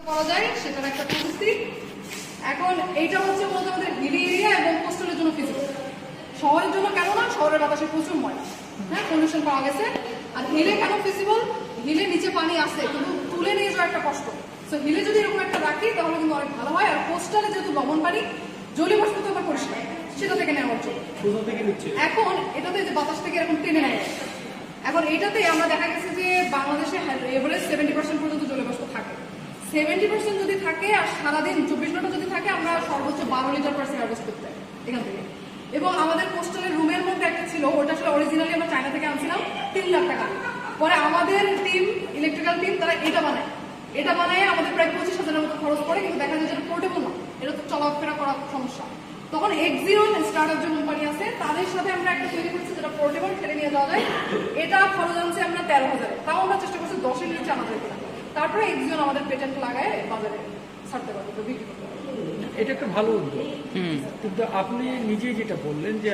করা যায় সেটার একটা পদ্ধতি। এখন এইটা হচ্ছে মূলত আমাদের হিলি এরিয়া এবং কোস্টালের জন্য ফিজিবল। শহরের জন্য কেন না, শহরের বাতাসে প্রচুর ময়লা, হ্যাঁ, পলিউশন পাওয়া গেছে। আর হিলে কেন ফিজিবল, হিলে নিচে পানি আছে কিন্তু তুলে নিয়ে যাওয়া একটা কষ্ট। সো হিলে যদি এরকম একটা রাখি তাহলে কিন্তু অনেক ভালো হয়। আর কোস্টালে যেহেতু লবণ পানি, জলীয় বাষ্প তো আবার পরিষ্কার, সেটা থেকে নেওয়ার জন্য এখন এটাতে যে বাতাস থেকে এরকম টেনে নেয়। এখন এটাতে আমরা দেখা গেছে যে বাংলাদেশে এভারেজ 70% পর্যন্ত জলীয় বাষ্প থাকে। 70% যদি থাকে আর সারাদিন 24 ঘন্টা যদি থাকে, আমরা সর্বোচ্চ 12 লিটার পার হারভেস্ট করতে পারি এখান থেকে। এবং আমাদের কোস্টালের রুমের মধ্যে একটা ছিল, ওটা আসলে অরিজিনালি আমরা চায়না থেকে আনছিলাম 3 লাখ টাকা। পরে আমাদের টিম, ইলেকট্রিক্যাল টিম, তারা এটা বানায় আমাদের প্রায় 25,000-এর মতো খরচ পড়ে। কিন্তু দেখা যায় যেটা পোর্টেবল না, এটা তো চলাফেরা করা সমস্যা। তখন এক্সিওন স্টার্টআপ যে কোম্পানি আছে তাদের সাথে আমরা একটা তৈরি করছি যেটা পোর্টেবল, ফেলে নিয়ে যাওয়া যায়। এটা খরচ আনছে আমরা 13,000, তাও আমরা চেষ্টা করছি 10-এর নিচে আনাদের কিনা। তারপরে এক্সিওন আমাদের পেটেন্ট লাগায় বাজারে ছাড়তে পারবে, বিক্রি করতে পারবে। এটা একটা ভালো উদ্যোগ, কিন্তু আপনি নিজে যেটা বললেন যে